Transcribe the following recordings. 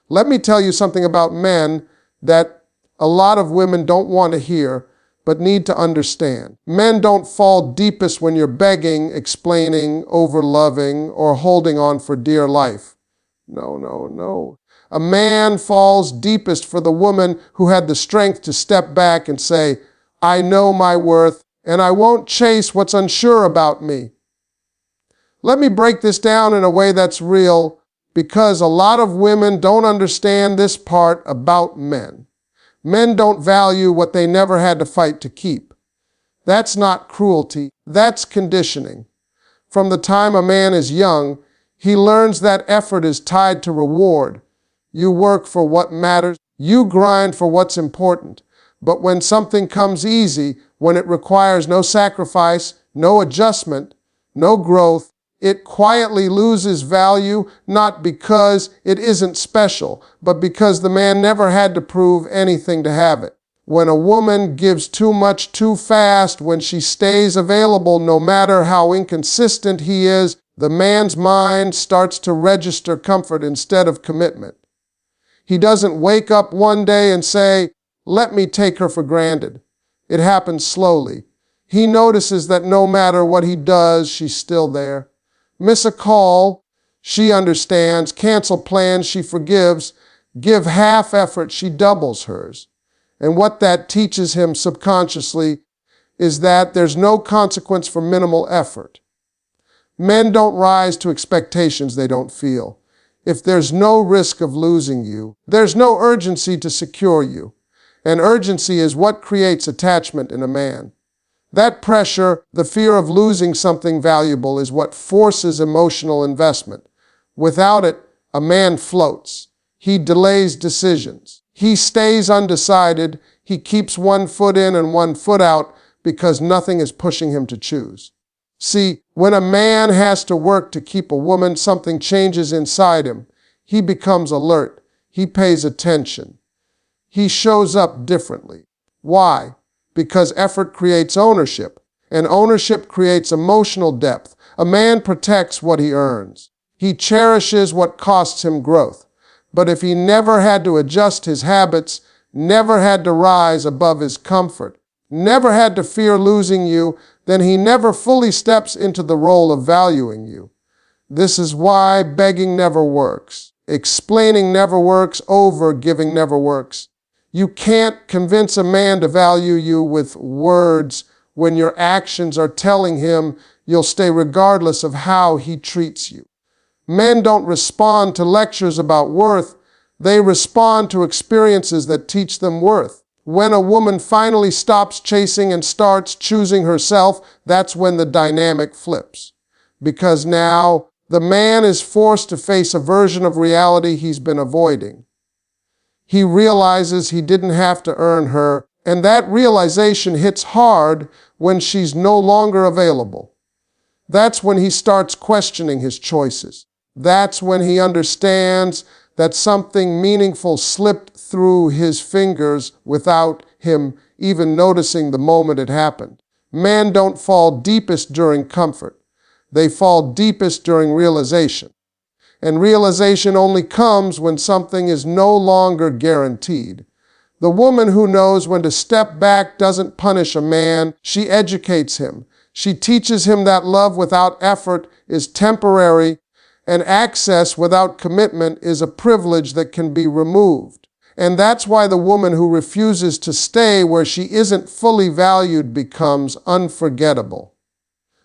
Let me tell you something about men that a lot of women don't want to hear, but need to understand. Men don't fall deepest when you're begging, explaining, overloving, or holding on for dear life. No, no, no. A man falls deepest for the woman who had the strength to step back and say, I know my worth, and I won't chase what's unsure about me. Let me break this down in a way that's real, because a lot of women don't understand this part about men. Men don't value what they never had to fight to keep. That's not cruelty, that's conditioning. From the time a man is young, he learns that effort is tied to reward. You work for what matters, you grind for what's important. But when something comes easy, when it requires no sacrifice, no adjustment, no growth, it quietly loses value, not because it isn't special, but because the man never had to prove anything to have it. When a woman gives too much too fast, when she stays available no matter how inconsistent he is, the man's mind starts to register comfort instead of commitment. He doesn't wake up one day and say, let me take her for granted. It happens slowly. He notices that no matter what he does, she's still there. Miss a call, she understands. Cancel plans, she forgives. Give half effort, she doubles hers. And what that teaches him subconsciously is that there's no consequence for minimal effort. Men don't rise to expectations they don't feel. If there's no risk of losing you, there's no urgency to secure you. And urgency is what creates attachment in a man. That pressure, the fear of losing something valuable, is what forces emotional investment. Without it, a man floats. He delays decisions. He stays undecided. He keeps one foot in and one foot out because nothing is pushing him to choose. See, when a man has to work to keep a woman, something changes inside him. He becomes alert. He pays attention. He shows up differently. Why? Because effort creates ownership, and ownership creates emotional depth. A man protects what he earns. He cherishes what costs him growth. But if he never had to adjust his habits, never had to rise above his comfort, never had to fear losing you, then he never fully steps into the role of valuing you. This is why begging never works. Explaining never works. Over-giving never works. You can't convince a man to value you with words when your actions are telling him you'll stay regardless of how he treats you. Men don't respond to lectures about worth. They respond to experiences that teach them worth. When a woman finally stops chasing and starts choosing herself, that's when the dynamic flips. Because now the man is forced to face a version of reality he's been avoiding. He realizes he didn't have to earn her, and that realization hits hard when she's no longer available. That's when he starts questioning his choices. That's when he understands that something meaningful slipped through his fingers without him even noticing the moment it happened. Men don't fall deepest during comfort. They fall deepest during realization. And realization only comes when something is no longer guaranteed. The woman who knows when to step back doesn't punish a man. She educates him. She teaches him that love without effort is temporary, and access without commitment is a privilege that can be removed. And that's why the woman who refuses to stay where she isn't fully valued becomes unforgettable.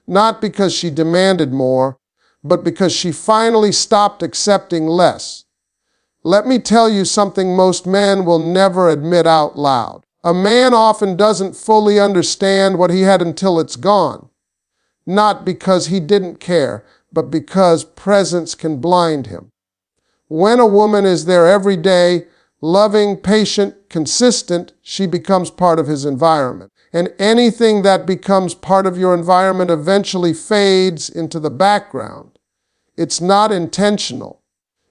Not because she demanded more, but because she finally stopped accepting less. Let me tell you something most men will never admit out loud. A man often doesn't fully understand what he had until it's gone. Not because he didn't care, but because presence can blind him. When a woman is there every day, loving, patient, consistent, she becomes part of his environment. And anything that becomes part of your environment eventually fades into the background. It's not intentional.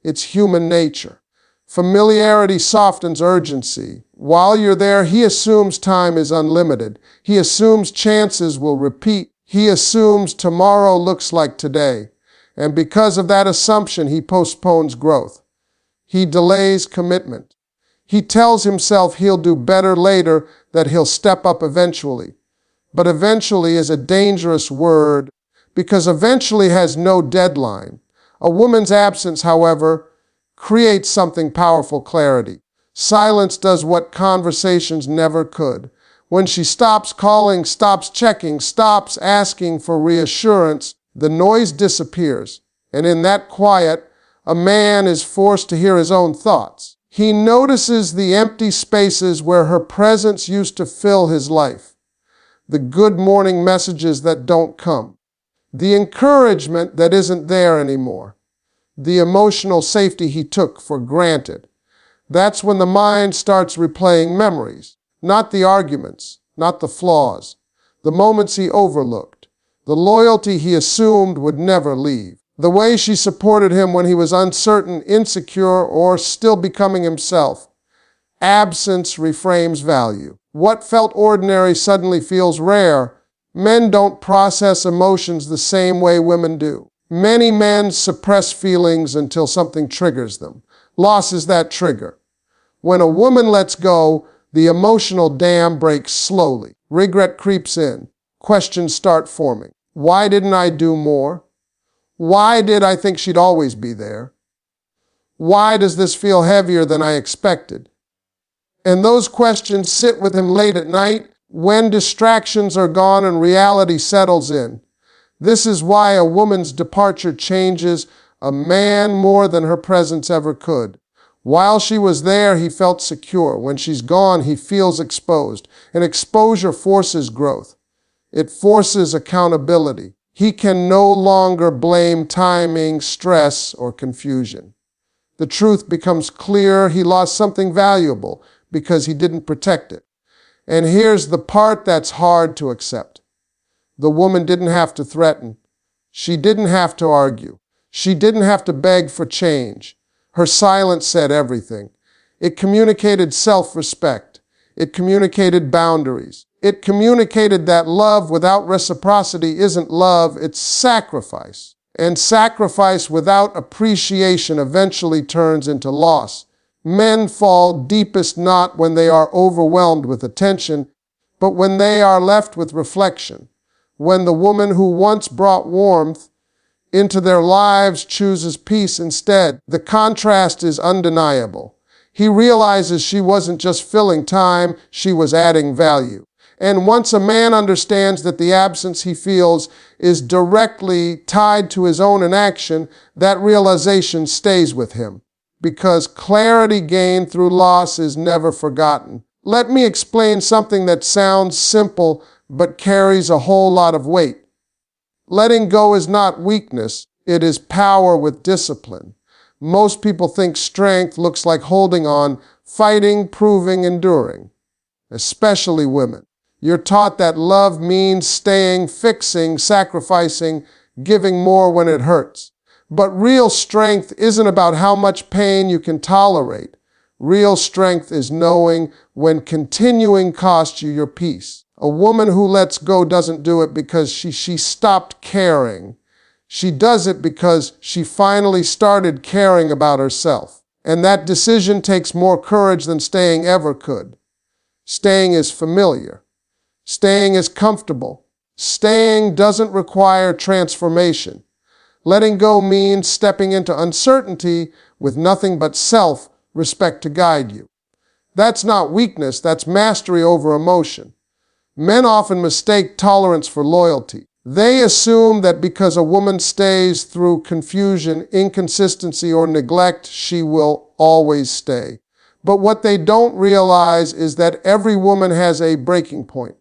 It's human nature. Familiarity softens urgency. While you're there, he assumes time is unlimited. He assumes chances will repeat. He assumes tomorrow looks like today. And because of that assumption, he postpones growth. He delays commitment. He tells himself he'll do better later, that he'll step up eventually. But eventually is a dangerous word because eventually has no deadline. A woman's absence, however, creates something powerful: clarity. Silence does what conversations never could. When she stops calling, stops checking, stops asking for reassurance, the noise disappears. And in that quiet, a man is forced to hear his own thoughts. He notices the empty spaces where her presence used to fill his life, the good morning messages that don't come, the encouragement that isn't there anymore, the emotional safety he took for granted. That's when the mind starts replaying memories, not the arguments, not the flaws, the moments he overlooked, the loyalty he assumed would never leave, the way she supported him when he was uncertain, insecure, or still becoming himself. Absence reframes value. What felt ordinary suddenly feels rare. Men don't process emotions the same way women do. Many men suppress feelings until something triggers them. Loss is that trigger. When a woman lets go, the emotional dam breaks slowly. Regret creeps in. Questions start forming. Why didn't I do more? Why did I think she'd always be there? Why does this feel heavier than I expected? And those questions sit with him late at night when distractions are gone and reality settles in. This is why a woman's departure changes a man more than her presence ever could. While she was there, he felt secure. When she's gone, he feels exposed. And exposure forces growth. It forces accountability. He can no longer blame timing, stress, or confusion. The truth becomes clear. He lost something valuable because he didn't protect it. And here's the part that's hard to accept. The woman didn't have to threaten. She didn't have to argue. She didn't have to beg for change. Her silence said everything. It communicated self-respect. It communicated boundaries. It communicated that love without reciprocity isn't love, it's sacrifice. And sacrifice without appreciation eventually turns into loss. Men fall deepest not when they are overwhelmed with attention, but when they are left with reflection. When the woman who once brought warmth into their lives chooses peace instead, the contrast is undeniable. He realizes she wasn't just filling time, she was adding value. And once a man understands that the absence he feels is directly tied to his own inaction, that realization stays with him. Because clarity gained through loss is never forgotten. Let me explain something that sounds simple but carries a whole lot of weight. Letting go is not weakness, it is power with discipline. Most people think strength looks like holding on, fighting, proving, enduring, especially women. You're taught that love means staying, fixing, sacrificing, giving more when it hurts. But real strength isn't about how much pain you can tolerate. Real strength is knowing when continuing costs you your peace. A woman who lets go doesn't do it because she stopped caring. She does it because she finally started caring about herself. And that decision takes more courage than staying ever could. Staying is familiar. Staying is comfortable. Staying doesn't require transformation. Letting go means stepping into uncertainty with nothing but self-respect to guide you. That's not weakness, that's mastery over emotion. Men often mistake tolerance for loyalty. They assume that because a woman stays through confusion, inconsistency, or neglect, she will always stay. But what they don't realize is that every woman has a breaking point.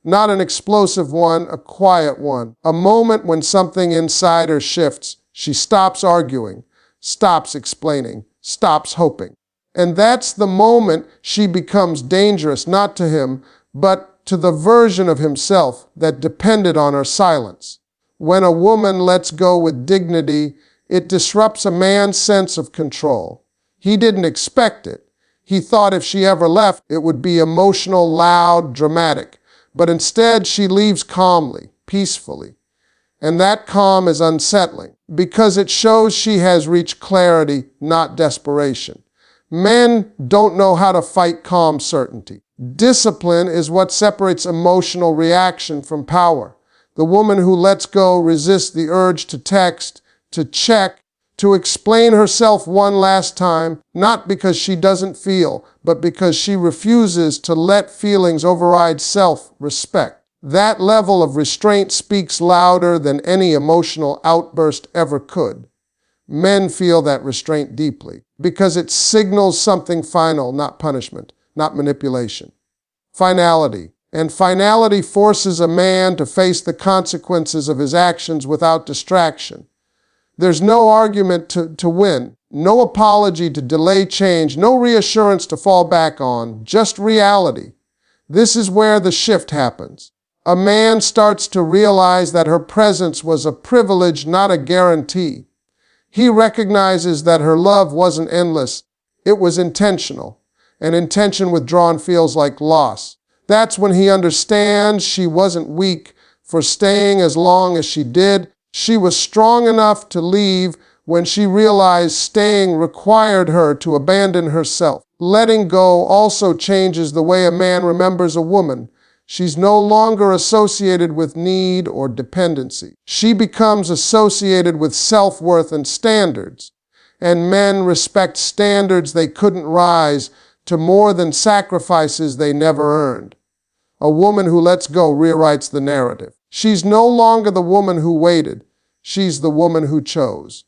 Not an explosive one, a quiet one. A moment when something inside her shifts. She stops arguing, stops explaining, stops hoping. And that's the moment she becomes dangerous, not to him, but to the version of himself that depended on her silence. When a woman lets go with dignity, it disrupts a man's sense of control. He didn't expect it. He thought if she ever left, it would be emotional, loud, dramatic. But instead, she leaves calmly, peacefully. And that calm is unsettling because it shows she has reached clarity, not desperation. Men don't know how to fight calm certainty. Discipline is what separates emotional reaction from power. The woman who lets go resists the urge to text, to check, to explain herself one last time, not because she doesn't feel, but because she refuses to let feelings override self-respect. That level of restraint speaks louder than any emotional outburst ever could. Men feel that restraint deeply because it signals something final, not punishment, not manipulation. Finality. And finality forces a man to face the consequences of his actions without distraction. There's no argument to win, no apology to delay change, no reassurance to fall back on, just reality. This is where the shift happens. A man starts to realize that her presence was a privilege, not a guarantee. He recognizes that her love wasn't endless, it was intentional, and intention withdrawn feels like loss. That's when he understands she wasn't weak for staying as long as she did. She was strong enough to leave when she realized staying required her to abandon herself. Letting go also changes the way a man remembers a woman. She's no longer associated with need or dependency. She becomes associated with self-worth and standards. And men respect standards they couldn't rise to more than sacrifices they never earned. A woman who lets go rewrites the narrative. She's no longer the woman who waited. She's the woman who chose.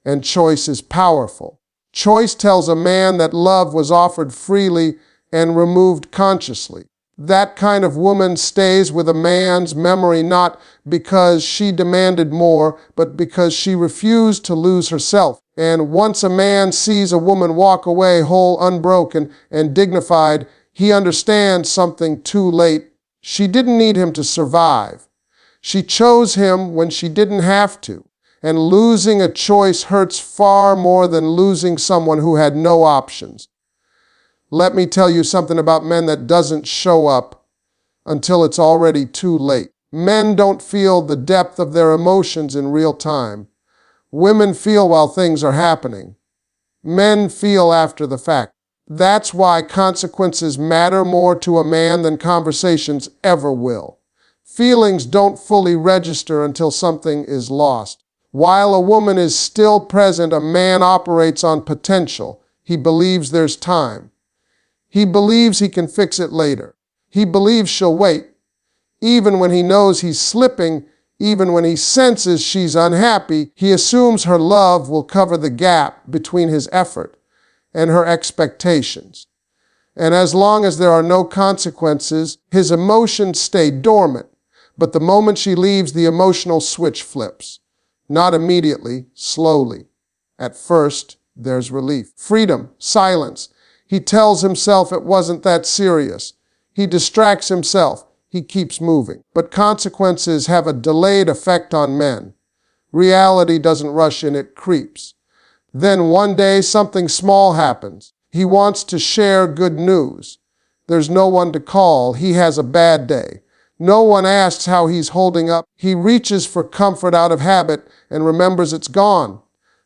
And choice is powerful. Choice tells a man that love was offered freely and removed consciously. That kind of woman stays with a man's memory not because she demanded more, but because she refused to lose herself. And once a man sees a woman walk away whole, unbroken, and dignified, he understands something too late. She didn't need him to survive. She chose him when she didn't have to. And losing a choice hurts far more than losing someone who had no options. Let me tell you something about men that doesn't show up until it's already too late. Men don't feel the depth of their emotions in real time. Women feel while things are happening. Men feel after the fact. That's why consequences matter more to a man than conversations ever will. Feelings don't fully register until something is lost. While a woman is still present, a man operates on potential. He believes there's time. He believes he can fix it later. He believes she'll wait. Even when he knows he's slipping, even when he senses she's unhappy, he assumes her love will cover the gap between his effort and her expectations. And as long as there are no consequences, his emotions stay dormant. But the moment she leaves, the emotional switch flips. Not immediately, slowly. At first, there's relief. Freedom, silence. He tells himself it wasn't that serious. He distracts himself. He keeps moving. But consequences have a delayed effect on men. Reality doesn't rush in, it creeps. Then one day something small happens. He wants to share good news. There's no one to call. He has a bad day. No one asks how he's holding up. He reaches for comfort out of habit and remembers it's gone.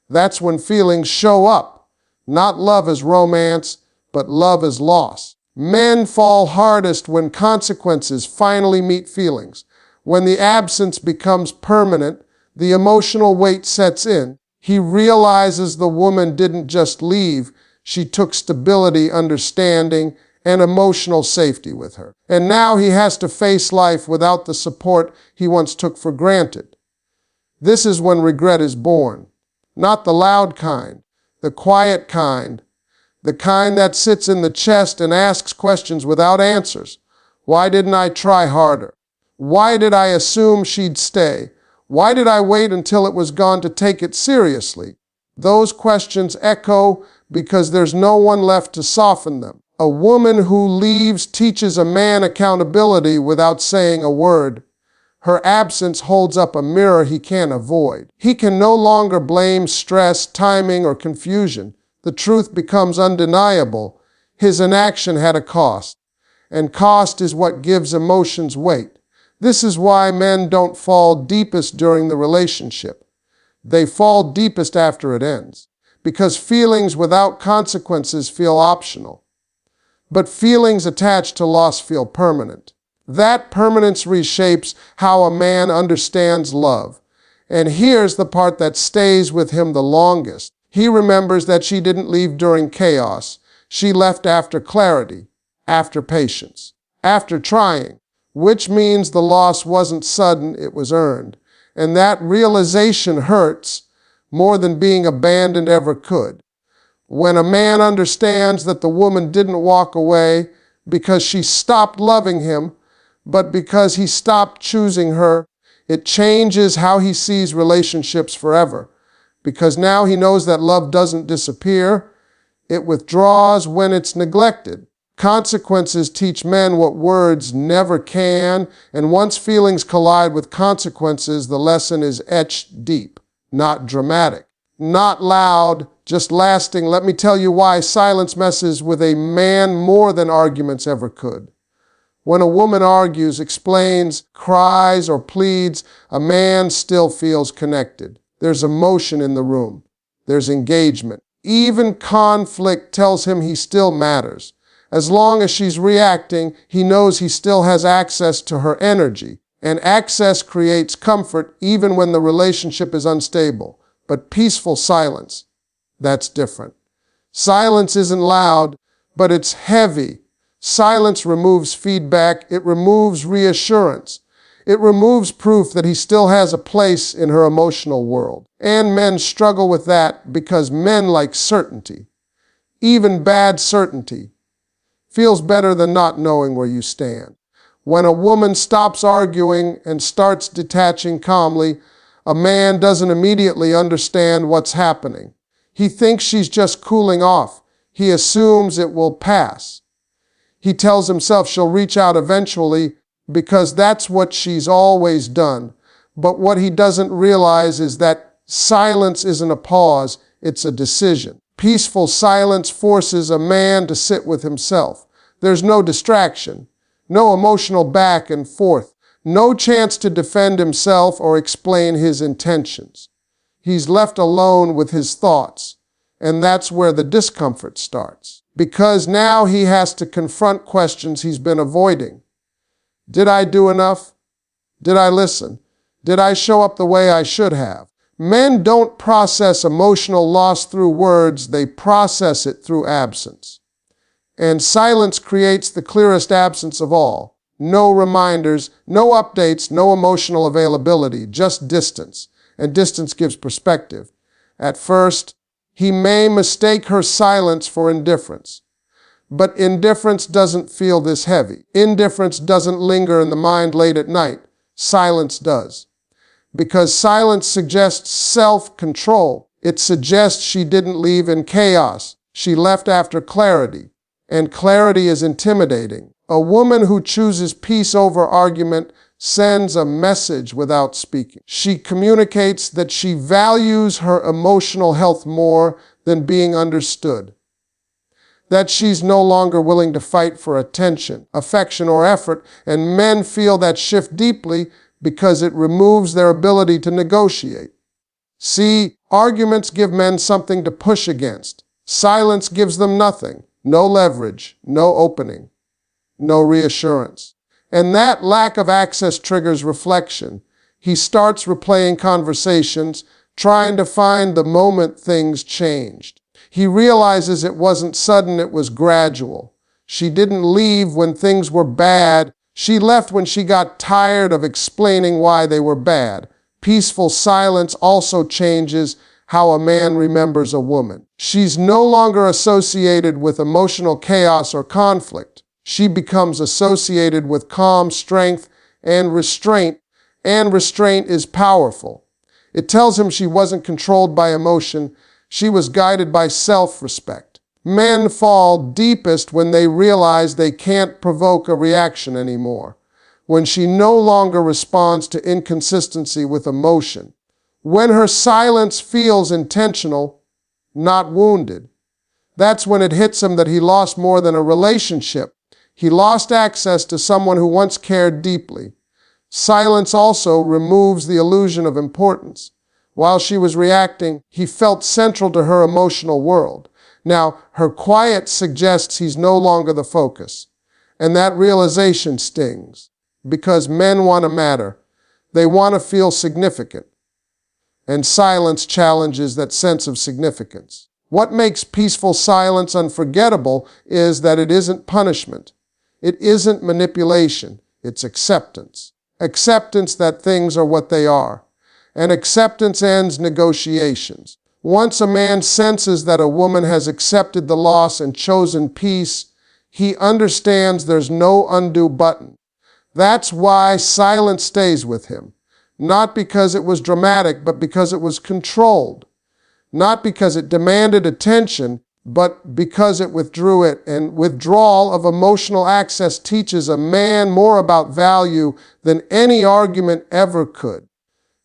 That's when feelings show up. Not love as romance, but love as loss. Men fall hardest when consequences finally meet feelings. When the absence becomes permanent, the emotional weight sets in. He realizes the woman didn't just leave. She took stability, understanding, and emotional safety with her. And now he has to face life without the support he once took for granted. This is when regret is born. Not the loud kind, the quiet kind, the kind that sits in the chest and asks questions without answers. Why didn't I try harder? Why did I assume she'd stay? Why did I wait until it was gone to take it seriously? Those questions echo because there's no one left to soften them. A woman who leaves teaches a man accountability without saying a word. Her absence holds up a mirror he can't avoid. He can no longer blame stress, timing, or confusion. The truth becomes undeniable. His inaction had a cost, and cost is what gives emotions weight. This is why men don't fall deepest during the relationship. They fall deepest after it ends, because feelings without consequences feel optional. But feelings attached to loss feel permanent. That permanence reshapes how a man understands love. And here's the part that stays with him the longest. He remembers that she didn't leave during chaos. She left after clarity, after patience, after trying, which means the loss wasn't sudden, it was earned. And that realization hurts more than being abandoned ever could. When a man understands that the woman didn't walk away because she stopped loving him, but because he stopped choosing her, it changes how he sees relationships forever. Because now he knows that love doesn't disappear, it withdraws when it's neglected. Consequences teach men what words never can, and once feelings collide with consequences, the lesson is etched deep, not dramatic, not loud, just lasting. Let me tell you why silence messes with a man more than arguments ever could. When a woman argues, explains, cries, or pleads, a man still feels connected. There's emotion in the room. There's engagement. Even conflict tells him he still matters. As long as she's reacting, he knows he still has access to her energy. And access creates comfort even when the relationship is unstable. But peaceful silence, that's different. Silence isn't loud, but it's heavy. Silence removes feedback. It removes reassurance. It removes proof that he still has a place in her emotional world. And men struggle with that because men like certainty. Even bad certainty feels better than not knowing where you stand. When a woman stops arguing and starts detaching calmly, a man doesn't immediately understand what's happening. He thinks she's just cooling off. He assumes it will pass. He tells himself she'll reach out eventually because that's what she's always done. But what he doesn't realize is that silence isn't a pause, it's a decision. Peaceful silence forces a man to sit with himself. There's no distraction, no emotional back and forth, no chance to defend himself or explain his intentions. He's left alone with his thoughts, and that's where the discomfort starts. Because now he has to confront questions he's been avoiding. Did I do enough? Did I listen? Did I show up the way I should have? Men don't process emotional loss through words, they process it through absence. And silence creates the clearest absence of all. No reminders, no updates, no emotional availability, just distance. And distance gives perspective. At first, he may mistake her silence for indifference. But indifference doesn't feel this heavy. Indifference doesn't linger in the mind late at night. Silence does. Because silence suggests self-control. It suggests she didn't leave in chaos. She left after clarity. And clarity is intimidating. A woman who chooses peace over argument sends a message without speaking. She communicates that she values her emotional health more than being understood. That she's no longer willing to fight for attention, affection, or effort, and men feel that shift deeply because it removes their ability to negotiate. See, arguments give men something to push against. Silence gives them nothing. No leverage, no opening, no reassurance. And that lack of access triggers reflection. He starts replaying conversations, trying to find the moment things changed. He realizes it wasn't sudden, it was gradual. She didn't leave when things were bad. She left when she got tired of explaining why they were bad. Peaceful silence also changes how a man remembers a woman. She's no longer associated with emotional chaos or conflict. She becomes associated with calm, strength, and restraint. And restraint is powerful. It tells him she wasn't controlled by emotion. She was guided by self-respect. Men fall deepest when they realize they can't provoke a reaction anymore. When she no longer responds to inconsistency with emotion. When her silence feels intentional, not wounded. That's when it hits him that he lost more than a relationship. He lost access to someone who once cared deeply. Silence also removes the illusion of importance. While she was reacting, he felt central to her emotional world. Now, her quiet suggests he's no longer the focus. And that realization stings, because men want to matter. They want to feel significant. And silence challenges that sense of significance. What makes peaceful silence unforgettable is that it isn't punishment. It isn't manipulation. It's acceptance. Acceptance that things are what they are. And acceptance ends negotiations. Once a man senses that a woman has accepted the loss and chosen peace, he understands there's no undo button. That's why silence stays with him. Not because it was dramatic, but because it was controlled. Not because it demanded attention, but because it withdrew it. And withdrawal of emotional access teaches a man more about value than any argument ever could.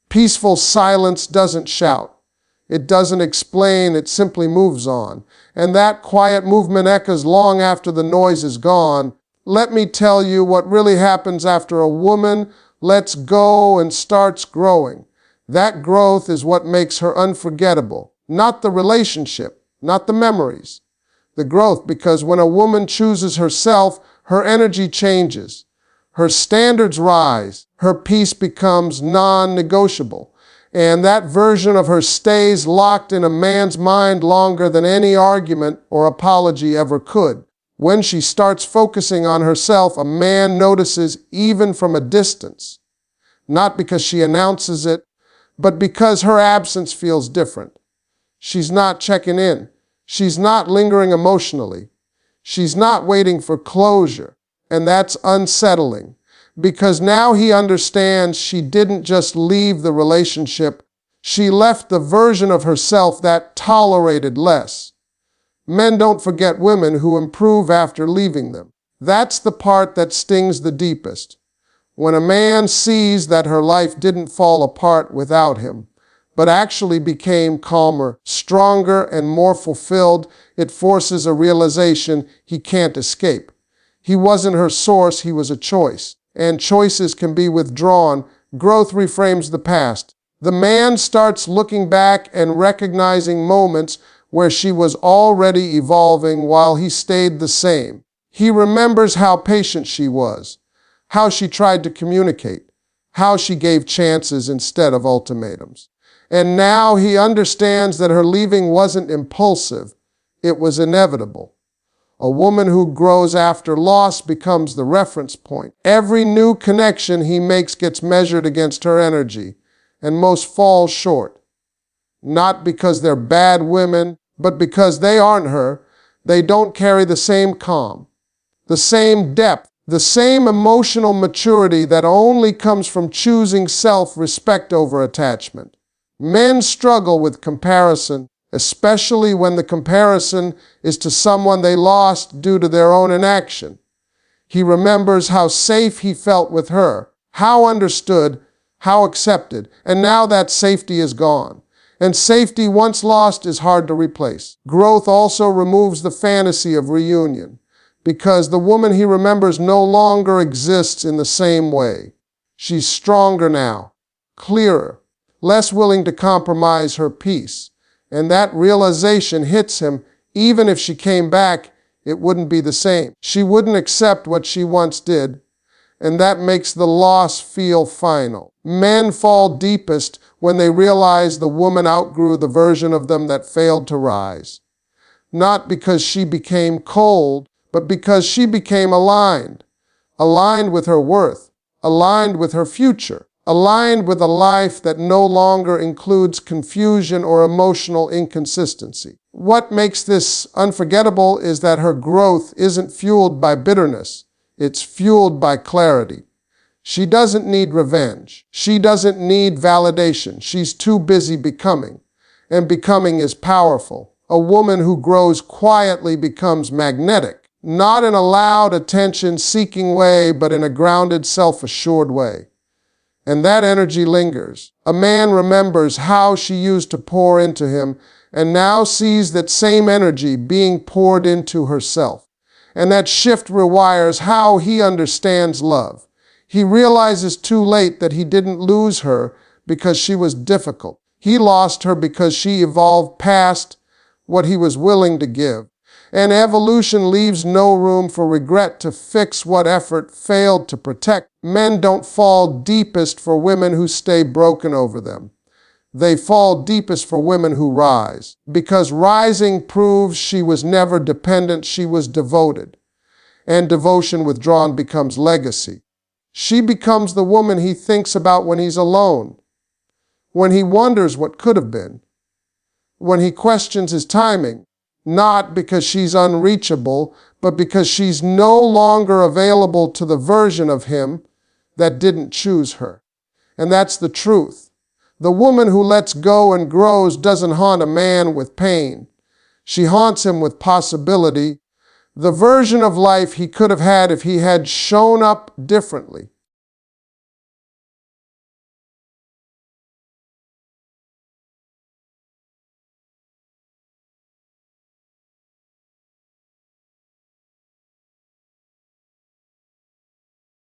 Peaceful silence doesn't shout. It doesn't explain, it simply moves on. And that quiet movement echoes long after the noise is gone. Let me tell you what really happens after a woman lets go and starts growing. That growth is what makes her unforgettable. Not the relationship, not the memories. The growth, because when a woman chooses herself, her energy changes. Her standards rise. Her peace becomes non-negotiable. And that version of her stays locked in a man's mind longer than any argument or apology ever could. When she starts focusing on herself, a man notices even from a distance. Not because she announces it, but because her absence feels different. She's not checking in. She's not lingering emotionally. She's not waiting for closure. And that's unsettling. Because now he understands she didn't just leave the relationship, she left the version of herself that tolerated less. Men don't forget women who improve after leaving them. That's the part that stings the deepest. When a man sees that her life didn't fall apart without him, but actually became calmer, stronger, and more fulfilled, it forces a realization he can't escape. He wasn't her source, he was a choice. And choices can be withdrawn. Growth reframes the past. The man starts looking back and recognizing moments where she was already evolving while he stayed the same. He remembers how patient she was, how she tried to communicate, how she gave chances instead of ultimatums. And now he understands that her leaving wasn't impulsive, it was inevitable. A woman who grows after loss becomes the reference point. Every new connection he makes gets measured against her energy, and most fall short. Not because they're bad women, but because they aren't her. They don't carry the same calm, the same depth, the same emotional maturity that only comes from choosing self-respect over attachment. Men struggle with comparison, especially when the comparison is to someone they lost due to their own inaction. He remembers how safe he felt with her, how understood, how accepted, and now that safety is gone. And safety once lost is hard to replace. Growth also removes the fantasy of reunion, because the woman he remembers no longer exists in the same way. She's stronger now, clearer, less willing to compromise her peace. And that realization hits him. Even if she came back, it wouldn't be the same. She wouldn't accept what she once did, and that makes the loss feel final. Men fall deepest when they realize the woman outgrew the version of them that failed to rise. Not because she became cold, but because she became aligned. Aligned with her worth, aligned with her future. Aligned with a life that no longer includes confusion or emotional inconsistency. What makes this unforgettable is that her growth isn't fueled by bitterness. It's fueled by clarity. She doesn't need revenge. She doesn't need validation. She's too busy becoming. And becoming is powerful. A woman who grows quietly becomes magnetic, not in a loud, attention-seeking way, but in a grounded, self-assured way. And that energy lingers. A man remembers how she used to pour into him and now sees that same energy being poured into herself. And that shift rewires how he understands love. He realizes too late that he didn't lose her because she was difficult. He lost her because she evolved past what he was willing to give. And evolution leaves no room for regret to fix what effort failed to protect. Men don't fall deepest for women who stay broken over them. They fall deepest for women who rise, because rising proves she was never dependent, she was devoted. And devotion withdrawn becomes legacy. She becomes the woman he thinks about when he's alone, when he wonders what could have been, when he questions his timing, not because she's unreachable, but because she's no longer available to the version of him that didn't choose her. And that's the truth. The woman who lets go and grows doesn't haunt a man with pain. She haunts him with possibility, the version of life he could have had if he had shown up differently.